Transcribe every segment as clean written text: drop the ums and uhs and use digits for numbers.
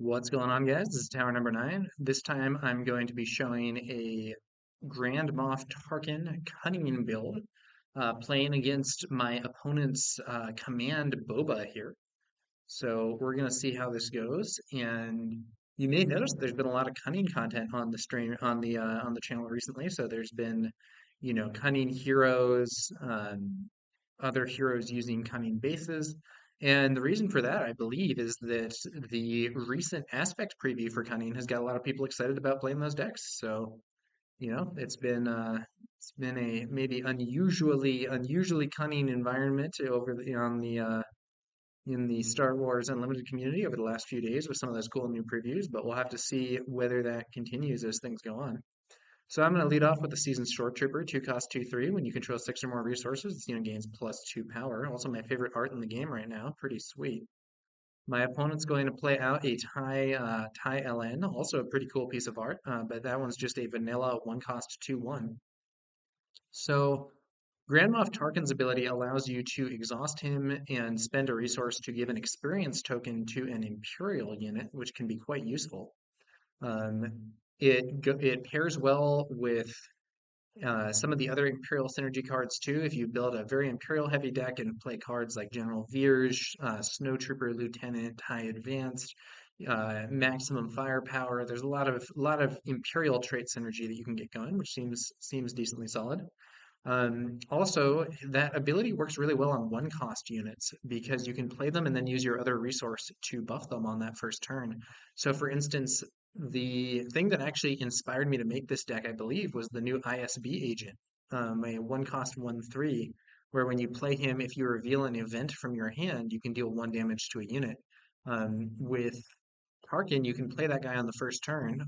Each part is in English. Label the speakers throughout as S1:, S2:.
S1: What's going on, guys? This is Tower number 9. This time I'm going to be showing a Grand Moff Tarkin Cunning build, playing against my opponent's Command Boba here. So we're going to see how this goes, and you may notice there's been a lot of cunning content on the stream on the channel recently. So there's been, cunning heroes, other heroes using cunning bases. And the reason for that, I believe, is that the recent aspect preview for cunning has got a lot of people excited about playing those decks. So, it's been a maybe unusually cunning environment over on the in the Star Wars Unlimited community over the last few days with some of those cool new previews, but we'll have to see whether that continues as things go on. So I'm going to lead off with the Seasoned Short Trooper, 2 cost 2/3. When you control 6 or more resources, this unit gains +2 power. Also my favorite art in the game right now. Pretty sweet. My opponent's going to play out a Tie LN, also a pretty cool piece of art, but that one's just a vanilla 1 cost 2/1. So Grand Moff Tarkin's ability allows you to exhaust him and spend a resource to give an experience token to an Imperial unit, which can be quite useful. It pairs well with some of the other Imperial synergy cards too. If you build a very Imperial heavy deck and play cards like General Veers, Snowtrooper Lieutenant, High Advanced, maximum firepower, there's a lot of Imperial trait synergy that you can get going, which seems decently solid. Also, that ability works really well on 1 cost units because you can play them and then use your other resource to buff them on that first turn. So, for instance, the thing that actually inspired me to make this deck, I believe, was the new ISB agent, a 1 cost 1/3, where when you play him, if you reveal an event from your hand, you can deal 1 damage to a unit. With Tarkin, you can play that guy on the first turn,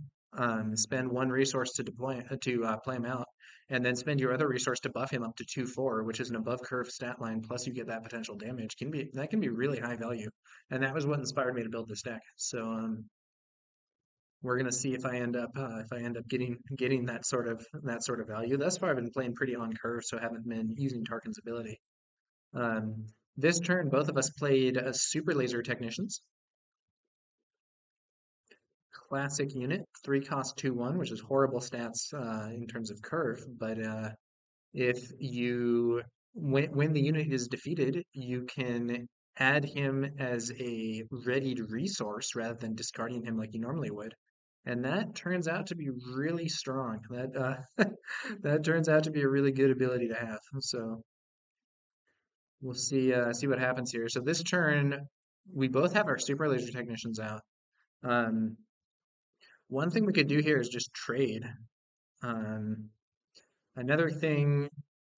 S1: spend 1 resource to deploy to play him out, and then spend your other resource to buff him up to 2/4, which is an above curve stat line. Plus, you get that potential damage. That can be really high value, and that was what inspired me to build this deck. So we're gonna see if I end up getting that sort of value. Thus far, I've been playing pretty on curve, so I haven't been using Tarkin's ability. This turn, both of us played Super Laser Technicians. Classic unit, 3 cost 2/1, which is horrible stats in terms of curve. But if you when the unit is defeated, you can add him as a readied resource rather than discarding him like you normally would. And that turns out to be really strong. That turns out to be a really good ability to have. So we'll see what happens here. So this turn, we both have our super laser technicians out. Um, One thing we could do here is just trade. Um, Another thing,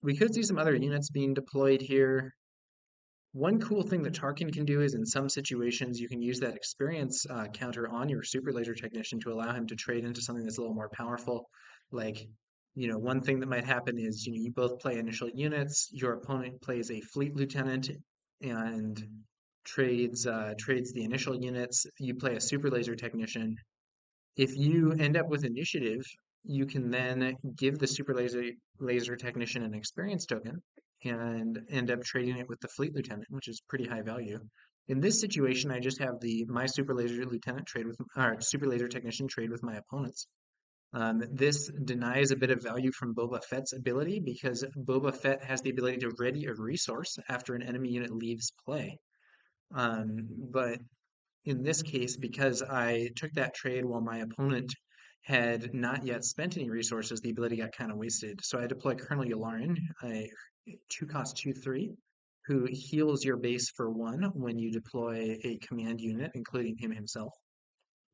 S1: we could see some other units being deployed here. One cool thing that Tarkin can do is in some situations you can use that experience counter on your super laser technician to allow him to trade into something that's a little more powerful. Like, one thing that might happen is, you both play initial units, your opponent plays a fleet lieutenant and trades the initial units. You play a super laser technician. If you end up with initiative, you can then give the super laser technician an experience token and end up trading it with the fleet lieutenant, which is pretty high value. In this situation, I just have my super laser lieutenant trade with or super laser technician trade with my opponents. This denies a bit of value from Boba Fett's ability because Boba Fett has the ability to ready a resource after an enemy unit leaves play. But in this case, because I took that trade while my opponent had not yet spent any resources, the ability got kind of wasted. So I deploy Colonel Yularen, a 2 cost 2/3, who heals your base for 1 when you deploy a command unit, including him himself.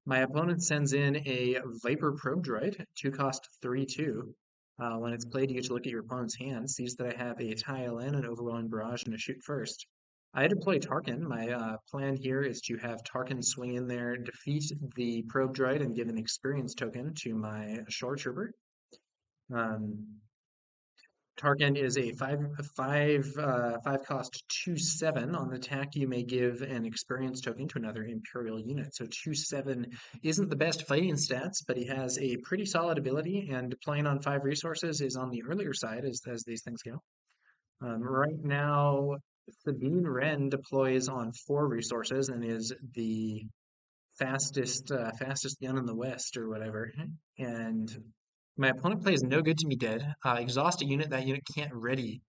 S1: My opponent sends in a Viper Probe Droid, 2 cost 3/2. When it's played, you get to look at your opponent's hand, sees that I have a Tie LN, an Overwhelming Barrage, and a Shoot First. I deploy Tarkin. My plan here is to have Tarkin swing in there, defeat the Probe Droid, and give an experience token to my Shore Trooper. Um, Tarkin is a 5 cost 2/7. On attack, you may give an experience token to another Imperial unit. So 2/7 isn't the best fighting stats, but he has a pretty solid ability, and playing on 5 resources is on the earlier side as these things go. Right now, Sabine Wren deploys on 4 resources and is the fastest gun in the West or whatever. And my opponent plays no good to me dead. Exhaust a unit. That unit can't ready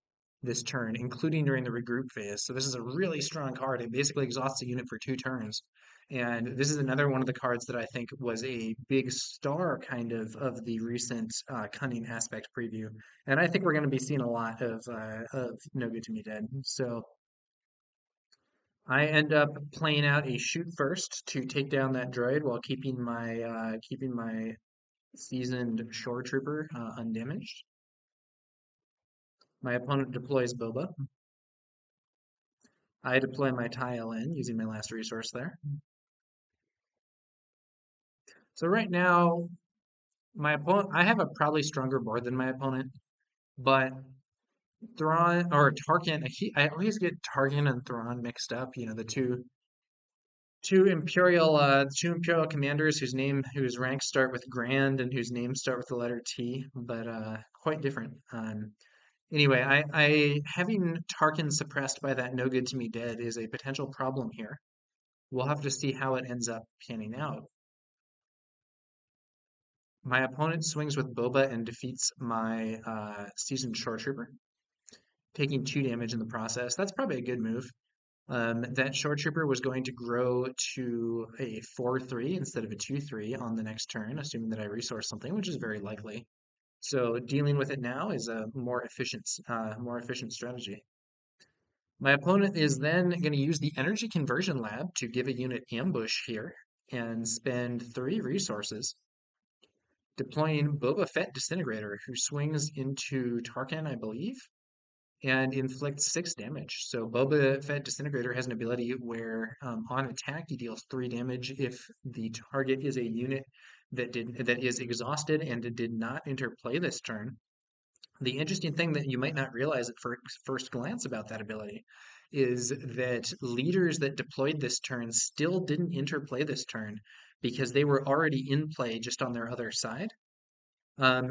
S1: this turn, including during the regroup phase. So this is a really strong card. It basically exhausts a unit for 2 turns. And this is another one of the cards that I think was a big star kind of the recent Cunning aspect preview. And I think we're going to be seeing a lot of no good to me dead. So I end up playing out a shoot first to take down that droid while keeping my seasoned shore trooper undamaged. My opponent deploys Boba. I deploy my TIE LN using my last resource there. So right now, my opponent, I have a probably stronger board than my opponent, but Thrawn or Tarkin, I always get Tarkin and Thrawn mixed up. You know, the two Imperial commanders whose ranks start with Grand and whose names start with the letter T, but quite different. Anyway, I having Tarkin suppressed by that no good to me dead is a potential problem here. We'll have to see how it ends up panning out. My opponent swings with Boba and defeats my seasoned shore trooper, taking 2 damage in the process. That's probably a good move. That shore trooper was going to grow to a 4/3 instead of a 2/3 on the next turn, assuming that I resource something, which is very likely. So dealing with it now is a more efficient strategy. My opponent is then going to use the Energy Conversion Lab to give a unit ambush here and spend 3 resources, deploying Boba Fett Disintegrator, who swings into Tarkin, I believe, and inflicts 6 damage. So Boba Fett Disintegrator has an ability where on attack he deals 3 damage if the target is a unit that is exhausted and did not interplay this turn. The interesting thing that you might not realize at first glance about that ability is that leaders that deployed this turn still didn't interplay this turn because they were already in play just on their other side.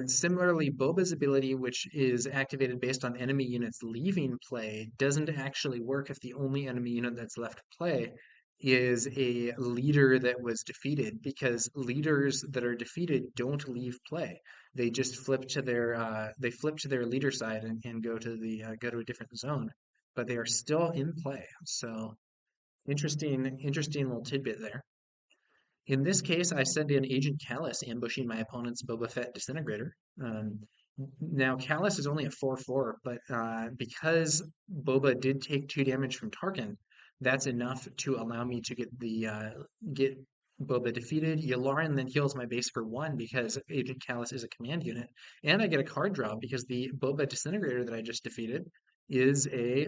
S1: Similarly, Boba's ability, which is activated based on enemy units leaving play, doesn't actually work if the only enemy unit that's left to play is a leader that was defeated, because leaders that are defeated don't leave play. They just flip to their leader side and go to a different zone, but they are still in play. So interesting little tidbit there. In this case, I send in Agent Callus ambushing my opponent's Boba Fett Disintegrator. Um, Now, Callus is only a 4/4, but because Boba did take 2 damage from Tarkin, that's enough to allow me to get Boba defeated. Yularen then heals my base for 1 because Agent Callus is a command unit, and I get a card draw because the Boba Disintegrator that I just defeated is a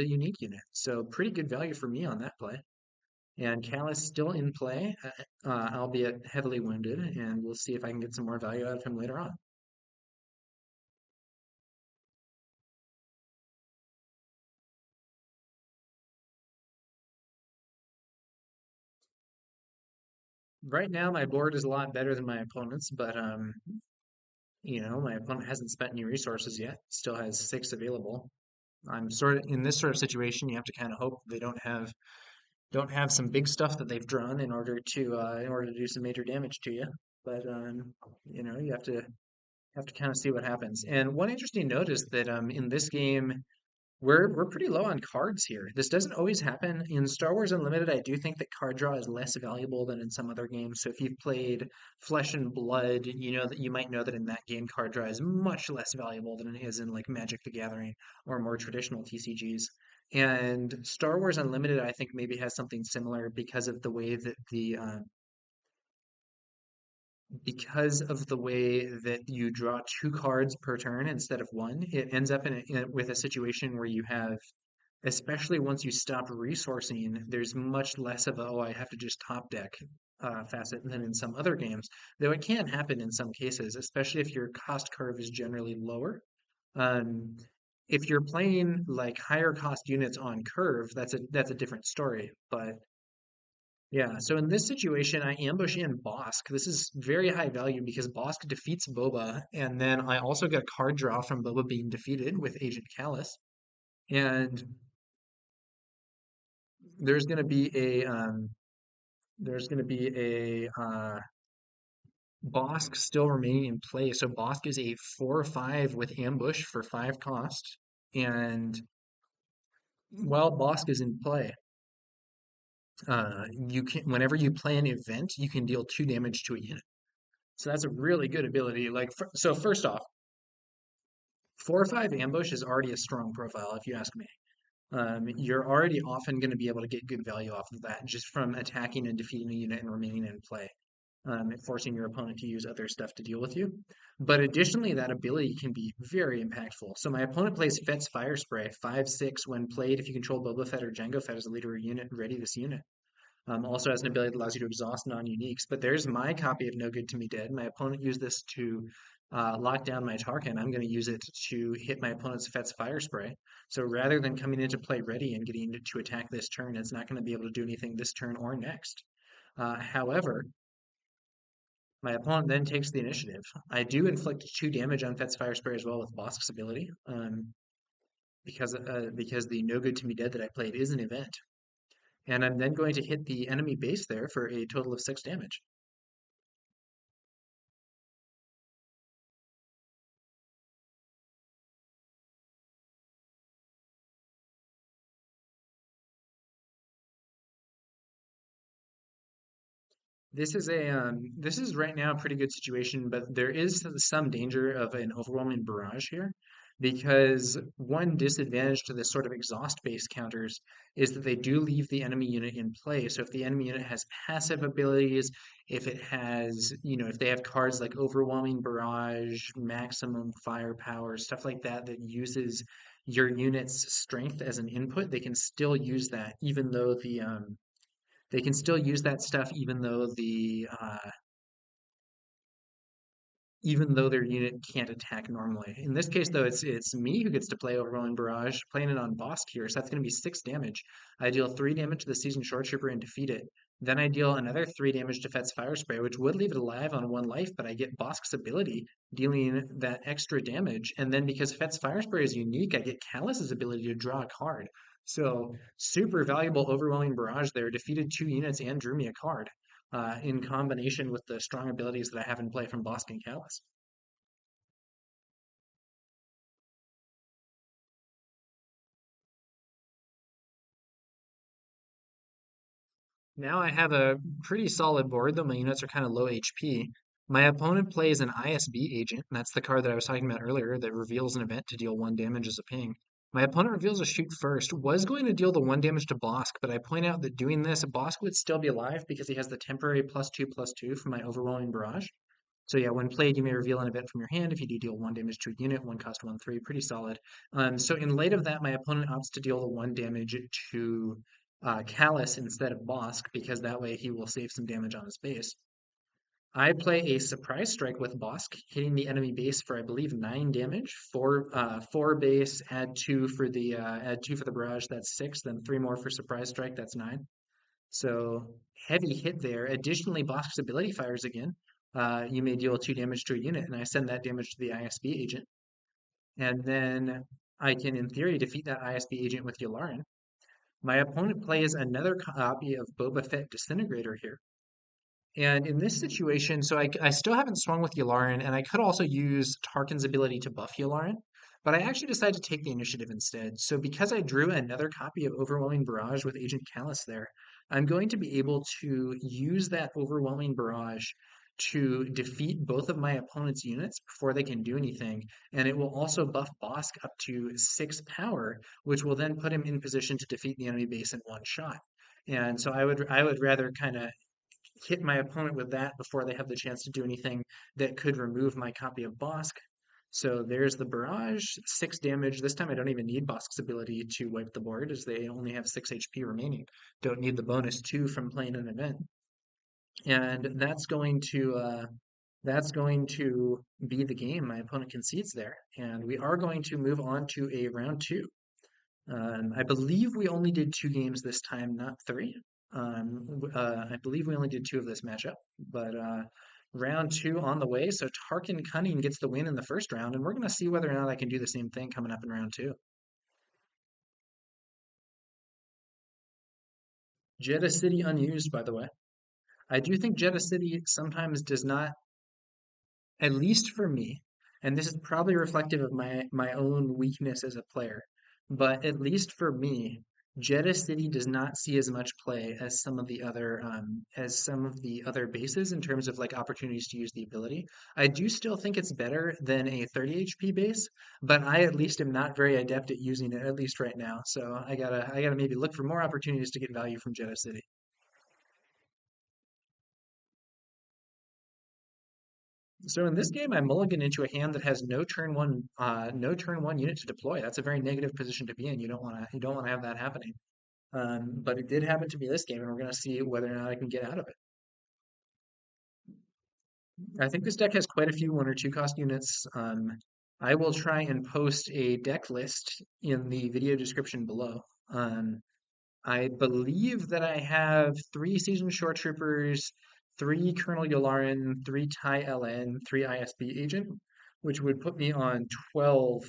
S1: unique unit. So pretty good value for me on that play. And Callus still in play, albeit heavily wounded, and we'll see if I can get some more value out of him later on. Right now, my board is a lot better than my opponent's, but my opponent hasn't spent any resources yet. Still has 6 available. I'm sort of in this sort of situation. You have to kind of hope they don't have some big stuff that they've drawn in order to do some major damage to you. But you have to kind of see what happens. And one interesting note is that in this game, we're pretty low on cards here. This doesn't always happen. In Star Wars Unlimited, I do think that card draw is less valuable than in some other games. So if you've played Flesh and Blood, you might know that in that game card draw is much less valuable than it is in like Magic the Gathering or more traditional TCGs. And Star Wars Unlimited, I think maybe has something similar because of the way that you draw 2 cards per turn instead of one. It ends up with a situation where you have, especially once you stop resourcing, there's much less of a, oh, I have to just top deck facet than in some other games. Though it can happen in some cases, especially if your cost curve is generally lower. Um, if you're playing like higher cost units on curve, that's a different story. But yeah, so in this situation, I ambush in Bosk. This is very high value because Bosk defeats Boba, and then I also get a card draw from Boba being defeated with Agent Callus. And there's going to be There's going to be a Bosk still remaining in play. So Bosk is a 4/5 with ambush for 5 cost. And while Bosk is in play, you can whenever you play an event, you can deal 2 damage to a unit. So that's a really good ability. So first off, 4/5 ambush is already a strong profile, if you ask me. You're already often going to be able to get good value off of that just from attacking and defeating a unit and remaining in play, forcing your opponent to use other stuff to deal with you. But additionally, that ability can be very impactful. So my opponent plays Fett's Fire Spray, 5/6 when played. If you control Boba Fett or Jango Fett as a leader of a unit, ready this unit. Also has an ability that allows you to exhaust non-uniques. But there's my copy of No Good to Me Dead. My opponent used this to lock down my Tarkin. I'm going to use it to hit my opponent's Fett's Fire Spray. So rather than coming into play ready and getting to attack this turn, it's not going to be able to do anything this turn or next. However, my opponent then takes the initiative. I do inflict 2 damage on Fett's Fire Spray as well with Bosk's ability, because the No Good to Me Dead that I played is an event. And I'm then going to hit the enemy base there for a total of 6 damage. This is right now a pretty good situation, but there is some danger of an overwhelming barrage here, because one disadvantage to this sort of exhaust based counters is that they do leave the enemy unit in play. So if the enemy unit has passive abilities, if it has, if they have cards like overwhelming barrage, maximum firepower, stuff like that that uses your unit's strength as an input, they can still use that even though they can still use that stuff even though their unit can't attack normally. In this case, though, it's me who gets to play Overwhelming Barrage, playing it on Bosk here, so that's going to be 6 damage. I deal 3 damage to the Seasoned Short Trooper and defeat it. Then I deal another 3 damage to Fett's Fire Spray, which would leave it alive on 1 life, but I get Bosk's ability, dealing that extra damage. And then because Fett's Fire Spray is unique, I get Callus's ability to draw a card. So super valuable Overwhelming Barrage there, defeated 2 units and drew me a card. In combination with the strong abilities that I have in play from Bosk and Callus. Now I have a pretty solid board, though my units are kind of low HP. My opponent plays an ISB agent, and that's the card that I was talking about earlier that reveals an event to deal 1 damage as a ping. My opponent reveals a shoot first, was going to deal the 1 damage to Bosk, but I point out that doing this, Bosk would still be alive because he has the temporary +2/+2 from my Overwhelming Barrage. So yeah, when played, you may reveal an event from your hand. If you do deal 1 damage to a unit, 1 cost 1/3, pretty solid. So in light of that, my opponent opts to deal the 1 damage to Callus instead of Bosk, because that way he will save some damage on his base. I play a surprise strike with Bosk, hitting the enemy base for I believe 9 damage. 4 base, add 2 for the barrage, that's 6. Then 3 more for surprise strike, that's 9. So heavy hit there. Additionally, Bosk's ability fires again. You may deal 2 damage to a unit, and I send that damage to the ISB agent. And then I can, in theory, defeat that ISB agent with Yularen. My opponent plays another copy of Boba Fett Disintegrator here. And in this situation, so I still haven't swung with Yularen, and I could also use Tarkin's ability to buff Yularen, but I actually decided to take the initiative instead. So because I drew another copy of Overwhelming Barrage with Agent Callus there, I'm going to be able to use that Overwhelming Barrage to defeat both of my opponent's units before they can do anything, and it will also buff Bosk up to 6 power, which will then put him in position to defeat the enemy base in 1 shot. And so I would rather kind of hit my opponent with that before they have the chance to do anything that could remove my copy of Bosk. So there's the barrage, 6 damage. This time I don't even need Bosk's ability to wipe the board, as they only have 6 HP remaining. Don't need the bonus 2 from playing an event. And that's going to be the game. My opponent concedes there. And we are going to move on to a round 2. I believe we only did 2 games this time, not 3. I believe we only did 2 of this matchup, but round 2 on the way. So Tarkin Cunning gets the win in the first round, and we're going to see whether or not I can do the same thing coming up in round 2. Jeddah City unused, by the way. I do think Jeddah City sometimes does not, at least for me, and this is probably reflective of my own weakness as a player, but at least for me, Jeddah City does not see as much play as some of the other bases in terms of like opportunities to use the ability. I do still think it's better than a 30 HP base, but I at least am not very adept at using it, at least right now. So I gotta maybe look for more opportunities to get value from Jeddah City. So in this game, I mulligan into a hand that has no turn one unit to deploy. That's a very negative position to be in. You don't wanna have that happening. But it did happen to me this game, and we're gonna see whether or not I can get out of it. I think this deck has quite a few 1 or 2 cost units. I will try and post a deck list in the video description below. Um, I believe that I have 3 Seasoned Shore Troopers, 3 Colonel Yularen, 3 TIE LN, 3 ISB Agent, which would put me on 12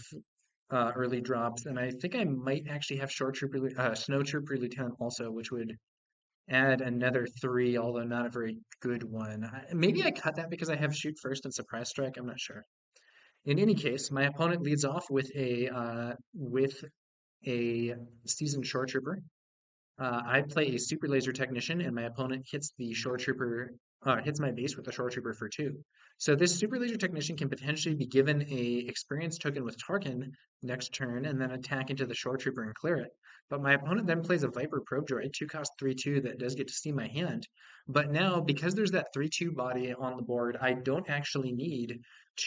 S1: early drops. And I think I might actually have Snow Trooper Lieutenant also, which would add another 3, although not a very good one. Maybe I cut that because I have Shoot First and Surprise Strike. I'm not sure. In any case, my opponent leads off with a Seasoned Shore Trooper. I play a Super Laser Technician, and my opponent hits my base with the Shore Trooper for 2. So this Super Laser Technician can potentially be given a experience token with Tarkin next turn, and then attack into the Shore Trooper and clear it. But my opponent then plays a Viper Probe Droid, 2 cost 3/2 that does get to see my hand. But now, because there's that 3/2 body on the board, I don't actually need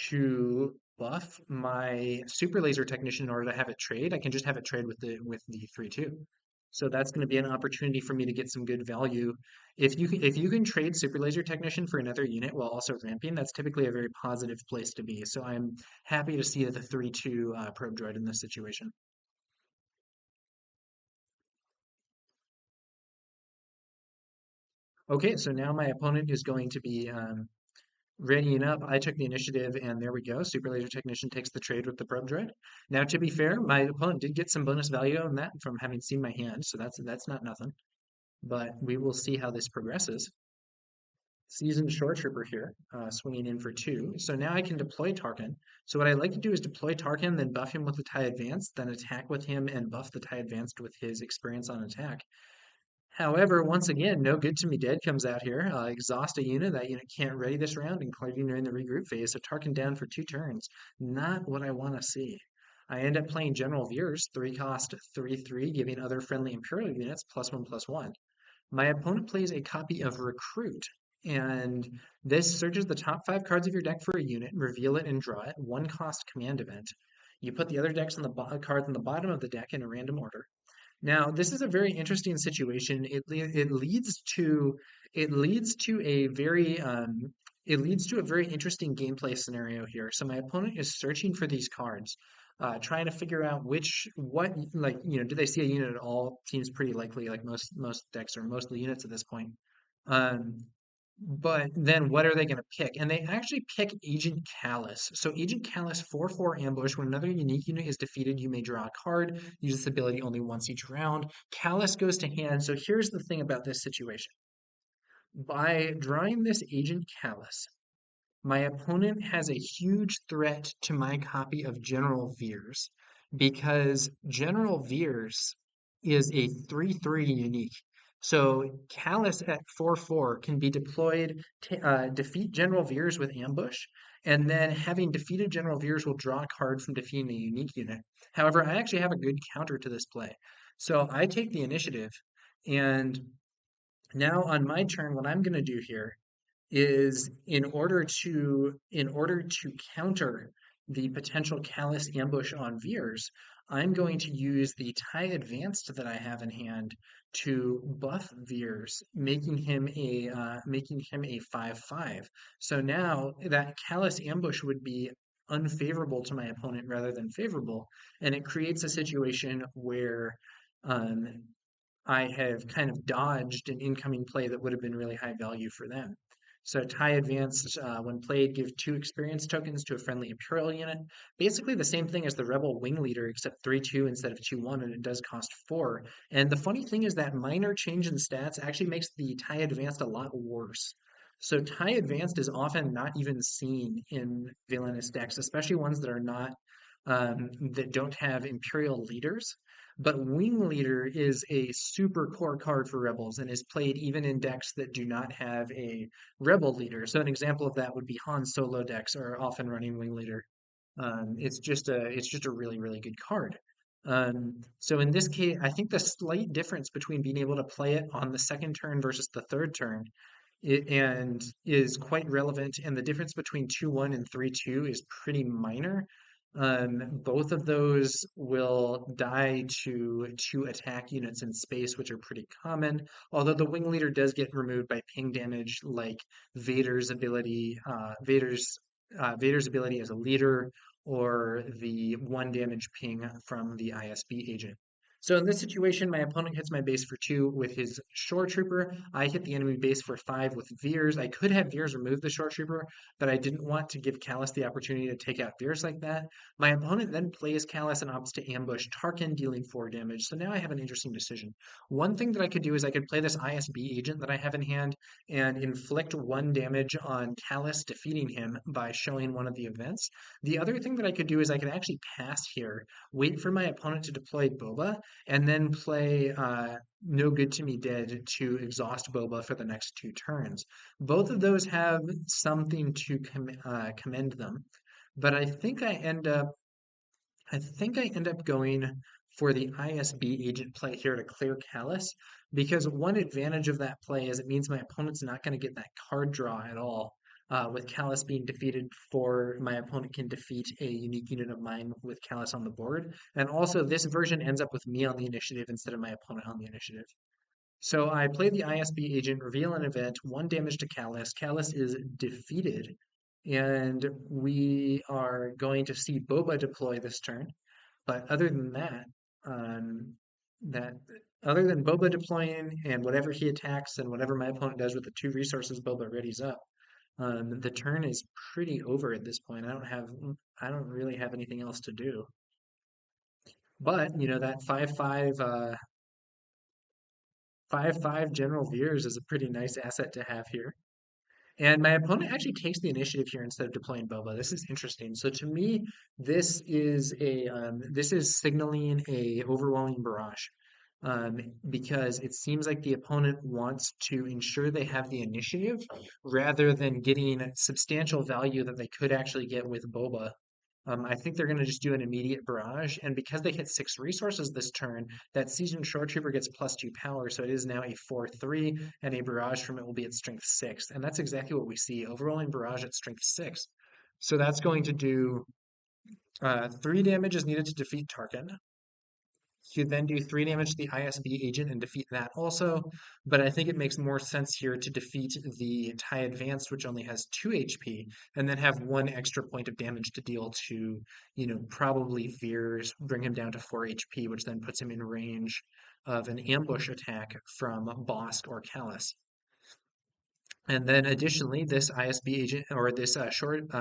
S1: to buff my Super Laser Technician in order to have it trade. I can just have it trade with the 3/2. So that's going to be an opportunity for me to get some good value. If you can trade Super Laser Technician for another unit while also ramping, that's typically a very positive place to be. So I'm happy to see the 3/2 probe droid in this situation. Okay, so now my opponent is going to be readying up. I took the initiative, and there we go. Super Laser Technician takes the trade with the probe droid. Now, to be fair, my opponent did get some bonus value on that from having seen my hand, so that's not nothing. But we will see how this progresses. Seasoned Shore Trooper here, swinging in for 2. So now I can deploy Tarkin. So what I like to do is deploy Tarkin, then buff him with the TIE Advanced, then attack with him and buff the TIE Advanced with his experience on attack. However, once again, no good to me dead comes out here. Exhaust a unit. That unit can't ready this round, including during the regroup phase. So Tarkin down for 2 turns. Not what I want to see. I end up playing General Veers, 3 cost 3/3, giving other friendly Imperial units +1/+1. My opponent plays a copy of Recruit, and this searches the top 5 cards of your deck for a unit, reveal it, and draw it. 1 cost command event. You put the other cards on the bottom of the deck in a random order. Now, this is a very interesting situation. It leads to a very interesting gameplay scenario here. So my opponent is searching for these cards, trying to figure out do they see a unit at all? Seems pretty likely, like most decks or most of the units at this point. Um, but then what are they going to pick? And they actually pick Agent Callus. So Agent Callus 4/4 ambush. When another unique unit is defeated, you may draw a card. Use this ability only once each round. Callus goes to hand. So here's the thing about this situation. By drawing this Agent Callus, my opponent has a huge threat to my copy of General Veers because General Veers is a 3/3 unique. So Callus at 4/4 can be deployed to defeat General Veers with ambush, and then having defeated General Veers will draw a card from defeating a unique unit. However, I actually have a good counter to this play. So I take the initiative, and now on my turn, what I'm going to do here is in order to counter the potential callous ambush on Veers, I'm going to use the tie advanced that I have in hand to buff Veers, making him a 5/5. So now that callous ambush would be unfavorable to my opponent rather than favorable, and it creates a situation where um, I have kind of dodged an incoming play that would have been really high value for them. So tie advanced, when played, give 2 experience tokens to a friendly Imperial unit. Basically the same thing as the Rebel Wing Leader, except 3/2 instead of 2/1, and it does cost 4. And the funny thing is that minor change in stats actually makes the tie advanced a lot worse. So tie advanced is often not even seen in villainous decks, especially ones that are not that don't have Imperial leaders. But Wing Leader is a super core card for Rebels and is played even in decks that do not have a Rebel leader. So an example of that would be Han Solo decks are often running Wing Leader. It's just a really really good card. So in this case, I think the slight difference between being able to play it on the second turn versus the third turn and is quite relevant. And the difference between 2/1 and 3/2 is pretty minor. Both of those will die to 2 attack units in space, which are pretty common. Although the wing leader does get removed by ping damage, like Vader's ability, Vader's ability as a leader, or the 1 damage ping from the ISB agent. So in this situation, my opponent hits my base for 2 with his Shore Trooper. I hit the enemy base for 5 with Veers. I could have Veers remove the Shore Trooper, but I didn't want to give Callus the opportunity to take out Veers like that. My opponent then plays Callus and opts to ambush Tarkin, dealing 4 damage. So now I have an interesting decision. One thing that I could do is I could play this ISB agent that I have in hand and inflict 1 damage on Callus, defeating him by showing one of the events. The other thing that I could do is I could actually pass here, wait for my opponent to deploy Boba, and then play No Good to Me Dead to exhaust Boba for the next 2 turns. Both of those have something to commend them, but I think I end up going for the ISB agent play here to clear Callus, because one advantage of that play is it means my opponent's not going to get that card draw at all. With Callus being defeated, for my opponent can defeat a unique unit of mine with Callus on the board. And also, this version ends up with me on the initiative instead of my opponent on the initiative. So I play the ISB agent, reveal an event, 1 damage to Callus. Callus is defeated, and we are going to see Boba deploy this turn. But other than that, um, that other than Boba deploying and whatever he attacks and whatever my opponent does with the 2 resources Boba readies up, the turn is pretty over at this point. I don't really have anything else to do. But that 5/5 General Veers is a pretty nice asset to have here. And my opponent actually takes the initiative here instead of deploying Boba. This is interesting. So to me, this is signaling a overwhelming barrage, because it seems like the opponent wants to ensure they have the initiative rather than getting substantial value that they could actually get with Boba. I think they're going to just do an immediate barrage, and because they hit 6 resources this turn, that seasoned short trooper gets +2 power, so it is now a 4/3, and a barrage from it will be at strength 6, and that's exactly what we see. Overwhelming barrage at strength 6. So that's going to do 3 damage is needed to defeat Tarkin. You then do 3 damage to the ISB agent and defeat that also. But I think it makes more sense here to defeat the TIE Advanced, which only has 2 HP, and then have 1 extra point of damage to deal to, probably Veers, bring him down to 4 HP, which then puts him in range of an ambush attack from Bosk or Callus. And then additionally, this ISB agent or this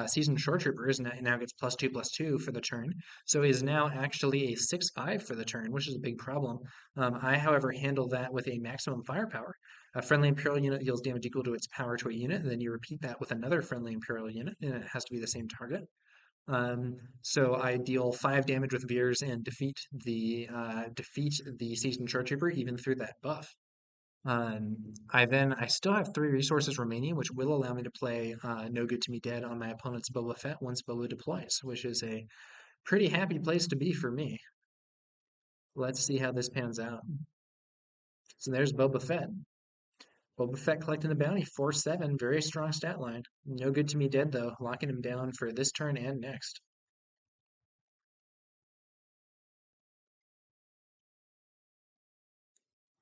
S1: seasoned short trooper now gets +2/+2 for the turn. So is now actually a 6/5 for the turn, which is a big problem. I, however, handle that with a maximum firepower. A friendly Imperial unit deals damage equal to its power to a unit, and then you repeat that with another friendly Imperial unit, and it has to be the same target. So I deal 5 damage with Veers and defeat the seasoned short trooper even through that buff. I still have 3 resources remaining, which will allow me to play No Good to Me Dead on my opponent's Boba Fett once Boba deploys, which is a pretty happy place to be for me. Let's see how this pans out. So there's Boba Fett. Boba Fett collecting the bounty, 4/7, very strong stat line. No Good to Me Dead though, locking him down for this turn and next.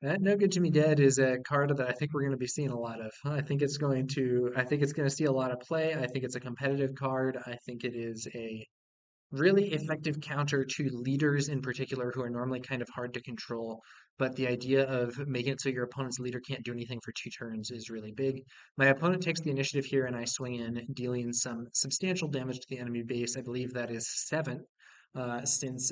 S1: That No Good to Me Dead is a card that I think we're going to be seeing a lot of. I think it's going to see a lot of play. I think it's a competitive card. I think it is a really effective counter to leaders in particular who are normally kind of hard to control. But the idea of making it so your opponent's leader can't do anything for 2 turns is really big. My opponent takes the initiative here, and I swing in, dealing some substantial damage to the enemy base. I believe that is 7, since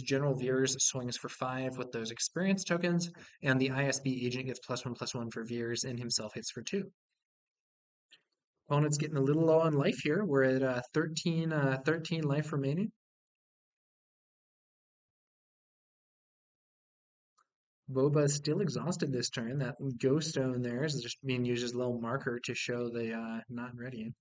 S1: General Veers swings for 5 with those experience tokens, and the ISB agent gets +1/+1 for Veers, and himself hits for 2. Opponent's getting a little low on life here. We're at 13 life remaining. Boba is still exhausted this turn. That ghost stone there is just being used as a little marker to show the not ready.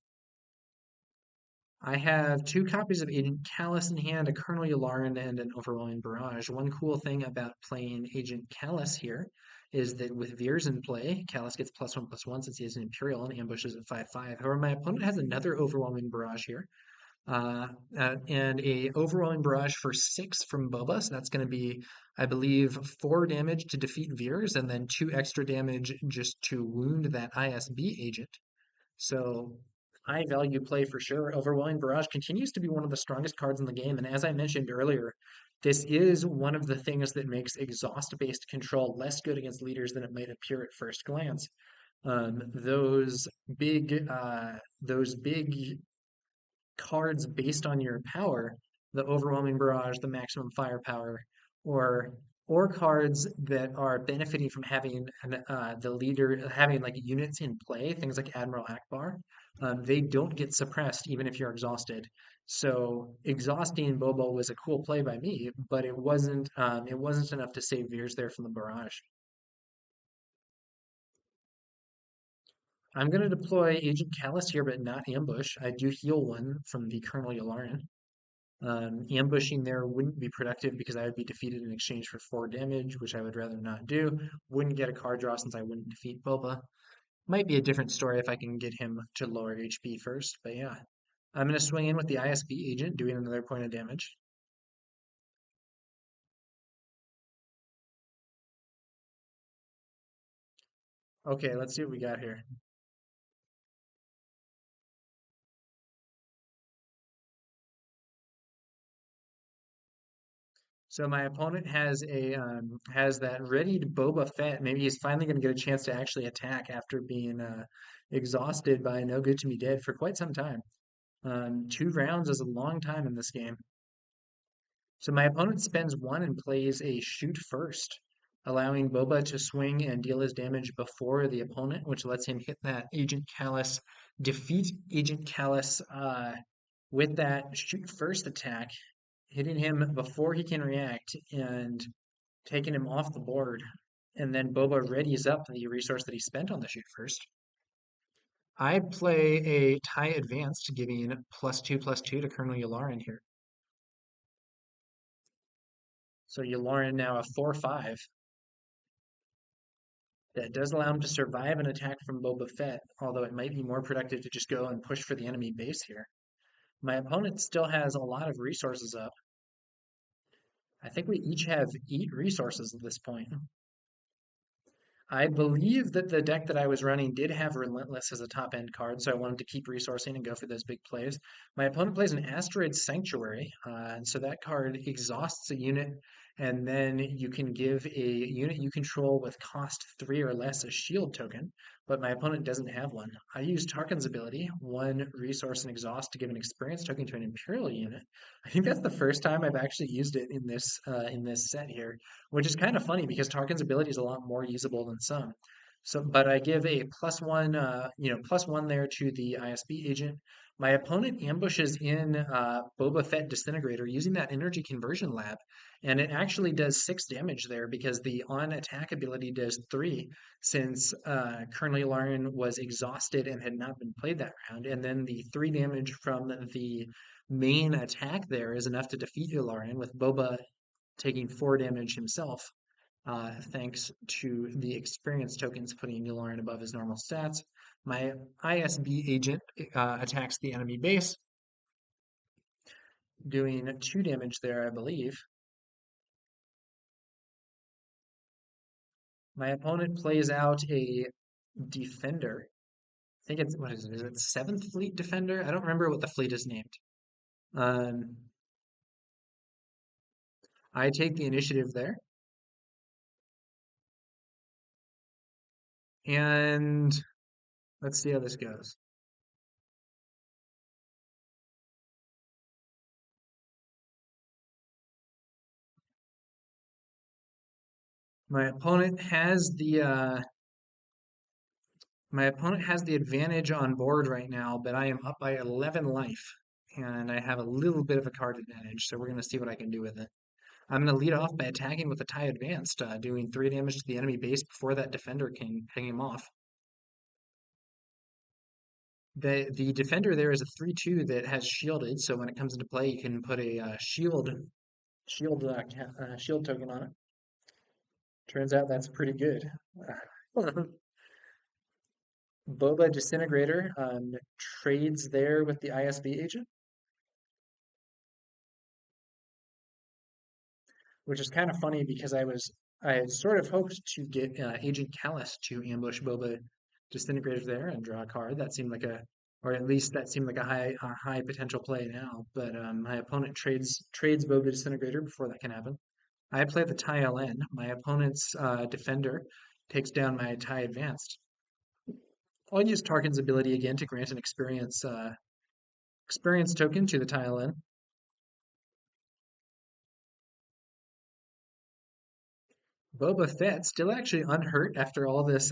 S1: I have 2 copies of Agent Callus in hand, a Colonel Yularen, and an Overwhelming Barrage. One cool thing about playing Agent Callus here is that with Veers in play, Callus gets +1/+1 since he has an Imperial and ambushes at 5/5. However, my opponent has another Overwhelming Barrage here. And a Overwhelming Barrage for 6 from Boba. So that's going to be, I believe, 4 damage to defeat Veers, and then 2 extra damage just to wound that ISB agent. So high value play for sure. Overwhelming Barrage continues to be one of the strongest cards in the game, and as I mentioned earlier, this is one of the things that makes exhaust-based control less good against leaders than it might appear at first glance. Those big cards based on your power, the overwhelming barrage, the maximum firepower, or or cards that are benefiting from having the leader having like units in play, things like Admiral Akbar, they don't get suppressed even if you're exhausted. So exhausting Bobo was a cool play by me, but it wasn't enough to save Veers there from the barrage. I'm going to deploy Agent Callus here, but not ambush. I do heal 1 from the Colonel Yularen. Ambushing there wouldn't be productive because I would be defeated in exchange for 4 damage, which I would rather not do. Wouldn't get a card draw since I wouldn't defeat Boba. Might be a different story if I can get him to lower HP first, but yeah. I'm going to swing in with the ISB agent, doing another point of damage. Okay, let's see what we got here. So my opponent has that readied Boba Fett. Maybe he's finally going to get a chance to actually attack after being exhausted by No Good to Me Dead for quite some time. 2 rounds is a long time in this game. So my opponent spends 1 and plays a shoot first, allowing Boba to swing and deal his damage before the opponent, which lets him hit that Agent Callus, defeat Agent Callus with that shoot first attack, hitting him before he can react and taking him off the board. And then Boba readies up the resource that he spent on the shoot first. I play a tie advanced, giving +2/+2 to Colonel Yularen here. So Yularen now a 4/5. That does allow him to survive an attack from Boba Fett, although it might be more productive to just go and push for the enemy base here. My opponent still has a lot of resources up. I think we each have 8 resources at this point. I believe that the deck that I was running did have Relentless as a top end card, so I wanted to keep resourcing and go for those big plays. My opponent plays an Asteroid Sanctuary, and so that card exhausts a unit, and then you can give a unit you control with cost 3 or less a shield token, but my opponent doesn't have one. I use Tarkin's ability, 1 resource and exhaust to give an experience token to an Imperial unit. I think that's the first time I've actually used it in this set here, which is kind of funny because Tarkin's ability is a lot more usable than some. So, but I give a +1, +1 there to the ISB agent. My opponent ambushes in Boba Fett Disintegrator using that energy conversion lab, and it actually does 6 damage there because the on attack ability does 3 since Colonel Yularen was exhausted and had not been played that round, and then the 3 damage from the main attack there is enough to defeat Yularen with Boba taking 4 damage himself, thanks to the experience tokens putting Yularen above his normal stats. My ISB agent attacks the enemy base, doing 2 damage there, I believe. My opponent plays out a defender. I think it's, what is it? Is it 7th Fleet Defender? I don't remember what the fleet is named. Um, I take the initiative there, and let's see how this goes. My opponent has the advantage on board right now, but I am up by 11 life, and I have a little bit of a card advantage, so we're going to see what I can do with it. I'm going to lead off by attacking with a tie advanced, doing 3 damage to the enemy base before that defender can hang him off. The defender there is a 3/2 that has shielded, so when it comes into play, you can put a shield token on it. Turns out that's pretty good. Boba Disintegrator trades there with the ISB agent, which is kind of funny because I had sort of hoped to get Agent Callus to ambush Boba Disintegrator there and draw a card. That seemed like or at least that seemed like a high potential play now. But my opponent trades Boba Disintegrator before that can happen. I play the tie LN. My opponent's defender takes down my tie advanced. I'll use Tarkin's ability again to grant an experience token to the tie LN. Boba Fett, still actually unhurt after all this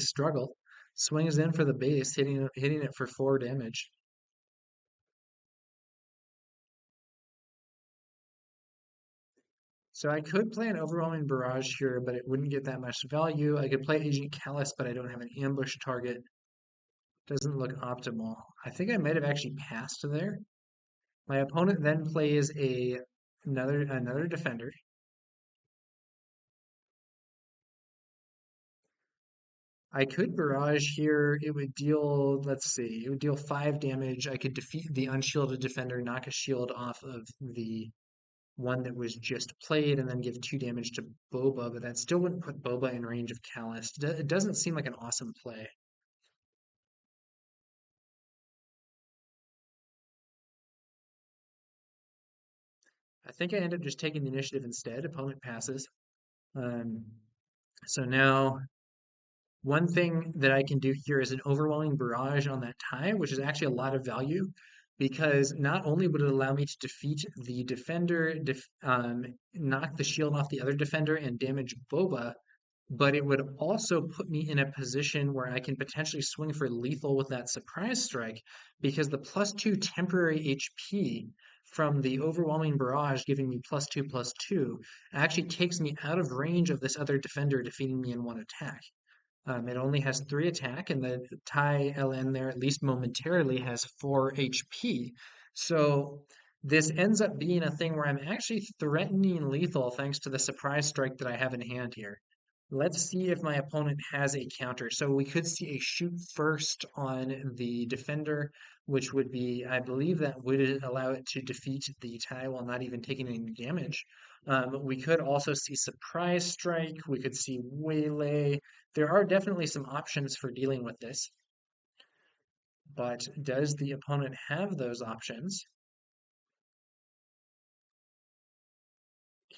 S1: struggle, swings in for the base, hitting it for 4 damage. So I could play an Overwhelming Barrage here, but it wouldn't get that much value. I could play Agent Callus, but I don't have an ambush target. Doesn't look optimal. I think I might have actually passed there. My opponent then plays another defender. I could barrage here. It would deal, let's see, it would deal 5 damage. I could defeat the unshielded defender, knock a shield off of the one that was just played, and then give 2 damage to Boba, but that still wouldn't put Boba in range of Callus. It doesn't seem like an awesome play. I think I end up just taking the initiative instead. Opponent passes. Um, so now one thing that I can do here is an overwhelming barrage on that tie, which is actually a lot of value because not only would it allow me to defeat the defender, knock the shield off the other defender, and damage Boba, but it would also put me in a position where I can potentially swing for lethal with that surprise strike because the +2 temporary HP from the overwhelming barrage giving me +2/+2 actually takes me out of range of this other defender defeating me in one attack. It only has 3 attack, and the Thai LN there, at least momentarily, has 4 HP. So this ends up being a thing where I'm actually threatening lethal thanks to the surprise strike that I have in hand here. Let's see if my opponent has a counter. So we could see a shoot first on the defender, which would be, I believe that would allow it to defeat the Thai while not even taking any damage. We could also see surprise strike. We could see waylay. There are definitely some options for dealing with this, but does the opponent have those options?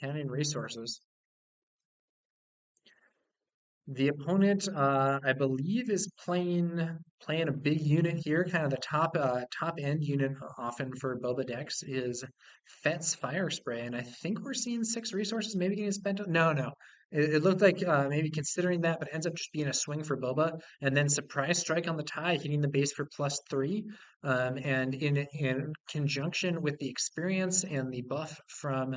S1: Counting resources. The opponent, I believe, is playing a big unit here. Kind of the top end unit often for Boba decks is Fett's Fire Spray, and I think we're seeing 6 resources maybe getting spent. No, no, it looked like maybe considering that, but it ends up just being a swing for Boba, and then surprise strike on the tie, hitting the base for +3. And in conjunction with the experience and the buff from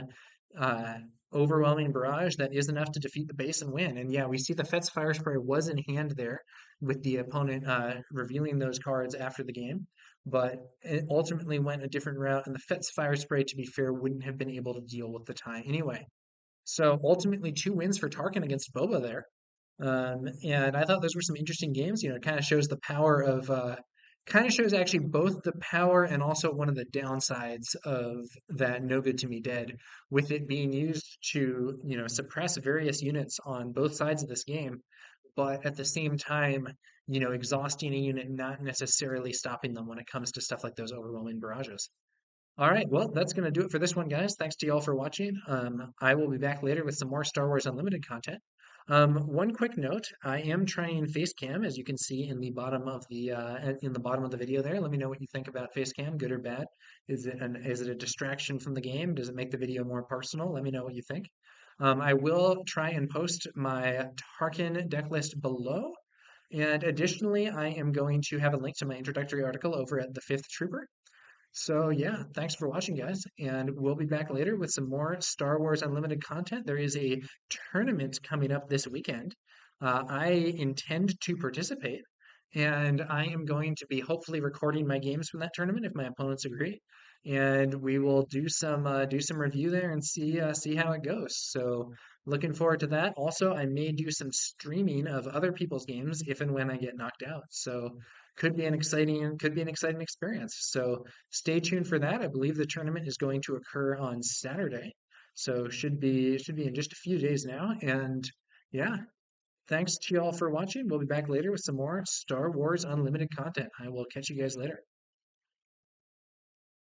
S1: uh, overwhelming barrage, that is enough to defeat the base and win. And yeah, we see the Fett's Fire Spray was in hand there with the opponent revealing those cards after the game, but it ultimately went a different route, and the Fett's Fire Spray, to be fair, wouldn't have been able to deal with the tie anyway. So ultimately, 2 wins for Tarkin against Boba there. And I thought those were some interesting games. It kind of shows the power of, kind of shows actually both the power and also one of the downsides of that No Good to Me Dead, with it being used to, suppress various units on both sides of this game, but at the same time, exhausting a unit, not necessarily stopping them when it comes to stuff like those overwhelming barrages. All right, well, that's going to do it for this one, guys. Thanks to you all for watching. I will be back later with some more Star Wars Unlimited content. One quick note: I am trying Facecam, as you can see in the bottom of the video there. Let me know what you think about Facecam, good or bad. Is it a distraction from the game? Does it make the video more personal? Let me know what you think. I will try and post my Tarkin deck list below. And additionally, I am going to have a link to my introductory article over at the Fifth Trooper. So yeah, thanks for watching, guys, and we'll be back later with some more Star Wars Unlimited content. There is a tournament coming up this weekend. I intend to participate, and I am going to be hopefully recording my games from that tournament if my opponents agree, and we will do some review there and see how it goes. So looking forward to that. Also, I may do some streaming of other people's games if and when I get knocked out. So could be an exciting experience. So stay tuned for that. I believe the tournament is going to occur on Saturday. So should be in just a few days now. And yeah, thanks to you all for watching. We'll be back later with some more Star Wars Unlimited content. I will catch you guys later.